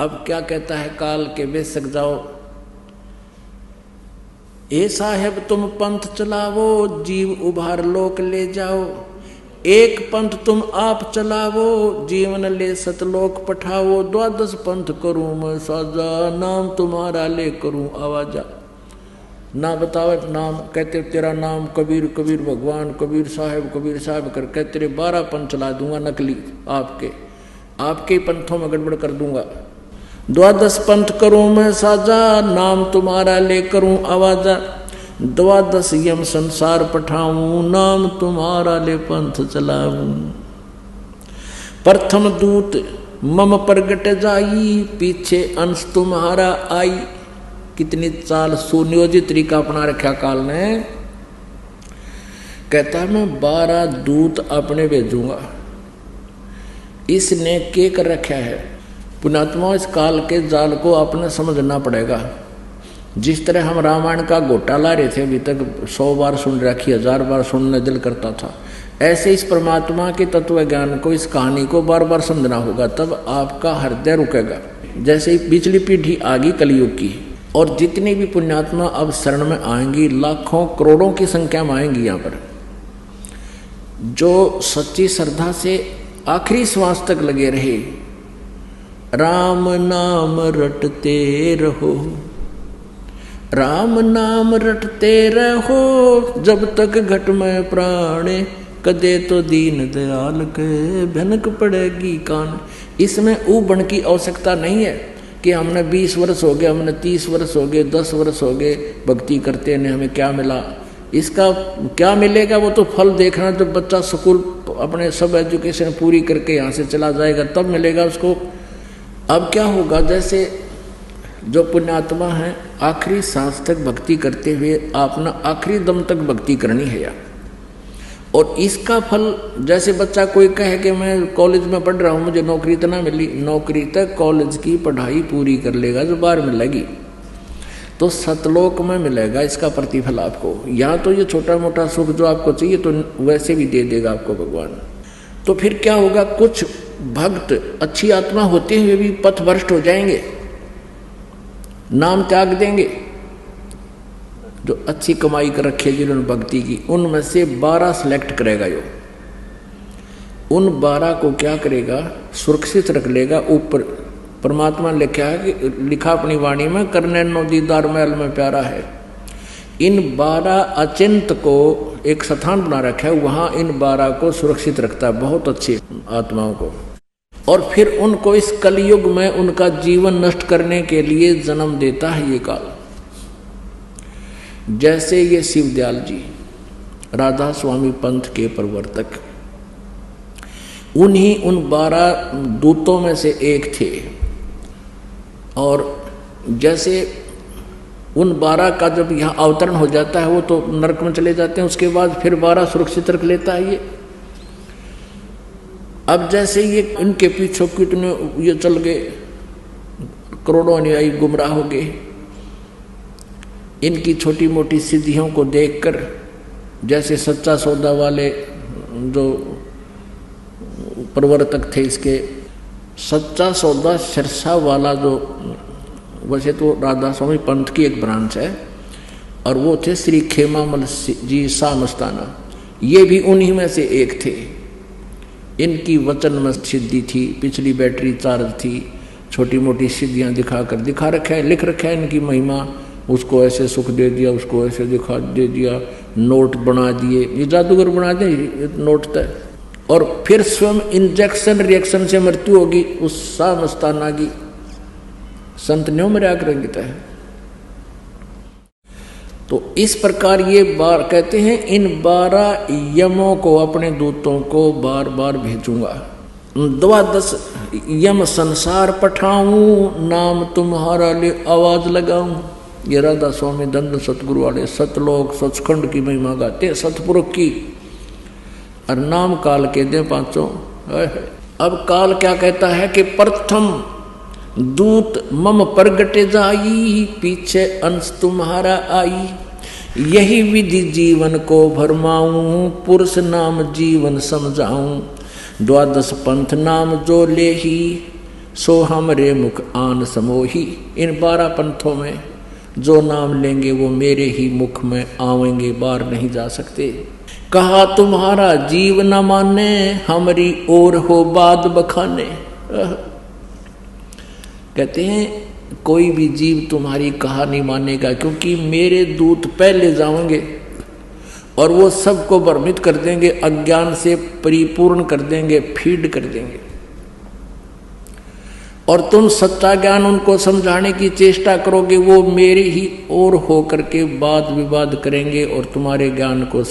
अब क्या कहता है काल के बेशक जाओ, ए साहेब तुम पंथ चलावो, जीव उभार लोक ले जाओ। एक पंथ तुम आप चलावो, जीवन ले सतलोक पठाओ। द्वादश पंथ करूं मैं साजा, नाम तुम्हारा ले करूं आवाजा। ना बताओ नाम, कहते तेरा नाम कबीर, कबीर भगवान, कबीर साहब कर कहते तेरे 12 पंथ चला दूंगा नकली, आपके पंथों में गड़बड़ कर दूंगा। द्वादश पंथ करूं मैं साजा, नाम तुम्हारा ले करूं आवाजा। द्वादश यम संसार पठाऊं, नाम तुम्हारा ले पंथ चलाऊं। प्रथम दूत मम प्रगट जाई, पीछे अंश तुम्हारा आई। कितनी चाल सुनियोजित तरीका अपना रखा काल ने। कहता मैं 12 दूत अपने भेजूंगा। इसने के कर रखा है पुण्यात्मा, इस काल के जाल को आपने समझना पड़ेगा। जिस तरह हम रामायण का गोटा ला रहे थे, अभी तक 100 बार सुन रखी, 1000 बार सुनने दिल करता था, ऐसे इस परमात्मा के तत्व ज्ञान को, इस कहानी को बार बार समझना होगा, तब आपका हृदय रुकेगा। जैसे ही पिछली पीढ़ी आ गई कलयुग की, और जितनी भी पुण्यात्मा अब शरण में आएंगी, लाखों करोड़ों की संख्या में आएंगी यहाँ पर, जो सच्ची श्रद्धा से आखिरी श्वास तक लगे रहे, राम नाम रटते रहो, राम नाम रटते रहो, जब तक घट में प्राणे, कदे तो दीन दयाल के भनक पड़ेगी कान। इसमें ऊबण की आवश्यकता नहीं है कि हमने 20 वर्ष हो गए, हमने 30 वर्ष हो गए, 10 वर्ष हो गए भक्ति करते ने, हमें क्या मिला। इसका क्या मिलेगा वो तो फल देखना, जब बच्चा स्कूल अपने सब एजुकेशन पूरी करके यहाँ से चला जाएगा तब मिलेगा उसको। अब क्या होगा, जैसे जो पुण्यात्मा है आखिरी सांस तक भक्ति करते हुए आपने आखिरी दम तक भक्ति करनी है यार। और इसका फल, जैसे बच्चा कोई कहे कि मैं कॉलेज में पढ़ रहा हूँ, मुझे नौकरी तो ना मिली, नौकरी तक कॉलेज की पढ़ाई पूरी कर लेगा जो बाहर मिलेगी तो सतलोक में मिलेगा इसका प्रतिफल आपको। यहाँ तो ये छोटा मोटा सुख जो आपको चाहिए तो वैसे भी दे देगा आपको भगवान। तो फिर क्या होगा, कुछ भक्त अच्छी आत्मा होते हुए भी पथभ्रष्ट हो जाएंगे, नाम त्याग देंगे। जो अच्छी कमाई कर रखे जिन्होंने भक्ति की, उनमें से 12 सिलेक्ट करेगा यो। उन 12 को क्या करेगा, सुरक्षित रख लेगा। ऊपर परमात्मा लिखा अपनी वाणी में, करने नो दीदार महल में प्यारा है। इन 12 अचिंत को एक स्थान बना रखा है, वहां इन 12 को सुरक्षित रखता है, बहुत अच्छी आत्माओं को। और फिर उनको इस कलयुग में उनका जीवन नष्ट करने के लिए जन्म देता है ये काल। जैसे ये शिवदयाल जी राधा स्वामी पंथ के प्रवर्तक, उन्हीं उन 12 दूतों में से एक थे। और जैसे उन 12 का जब यहाँ अवतरण हो जाता है वो तो नरक में चले जाते हैं, उसके बाद फिर 12 सुरक्षित रख लेता है ये। अब जैसे ये इनके पीछे कितने ये चल गए, करोड़ों अनुयायी गुमराह हो गए, इनकी छोटी मोटी सिद्धियों को देखकर, जैसे सच्चा सौदा वाले जो प्रवर्तक थे इसके, सच्चा सौदा सिरसा वाला जो, वैसे तो राधा स्वामी पंथ की एक ब्रांच है, और वो थे श्री खेमामल जी सामस्ताना, ये भी उन्हीं में से एक थे। इनकी वचन में सिद्धि थी, पिछली बैटरी चार्ज थी, छोटी मोटी सिद्धियां दिखा रखा है, लिख रखा है इनकी महिमा। उसको ऐसे सुख दे दिया, उसको ऐसे दे दिया, नोट बना दिए, ये जादूगर बना दे नोट तय। और फिर स्वयं इंजेक्शन रिएक्शन से मृत्यु होगी उस सामस्ताना की, संत न्यों मर्या करेंगे तय। तो इस प्रकार ये बार कहते हैं, इन 12 यमों को, अपने दूतों को बार बार भेजूंगा। 12 यम संसार पठाऊं, नाम तुम्हारा ले आवाज लगाऊं। ये राधा स्वामी दंड सतगुरु वाले सतलोक सचखंड की महिमा गाते, सतपुरुष की, और नाम काल के दे 5। अब काल क्या कहता है कि प्रथम दूत मम प्रगटे जाई, पीछे अंश तुम्हारा आई। यही विधि जीवन को भरमाऊं, पुरुष नाम जीवन समझाऊं। 12 पंथ नाम जो ले ही, सो हमरे मुख आन समोही। इन 12 पंथों में जो नाम लेंगे वो मेरे ही मुख में आवेंगे, बाहर नहीं जा सकते। कहा तुम्हारा जीव न माने, हमारी ओर हो बाद बखाने। कहते हैं कोई भी जीव तुम्हारी कहा नहीं मानेगा, क्योंकि मेरे दूत पहले जाएंगे और वो सबको भ्रमित कर देंगे, अज्ञान से परिपूर्ण कर देंगे, फीड कर देंगे। और तुम सच्चा ज्ञान उनको समझाने की चेष्टा करोगे, वो मेरे ही ओर होकर के वाद विवाद करेंगे और तुम्हारे ज्ञान को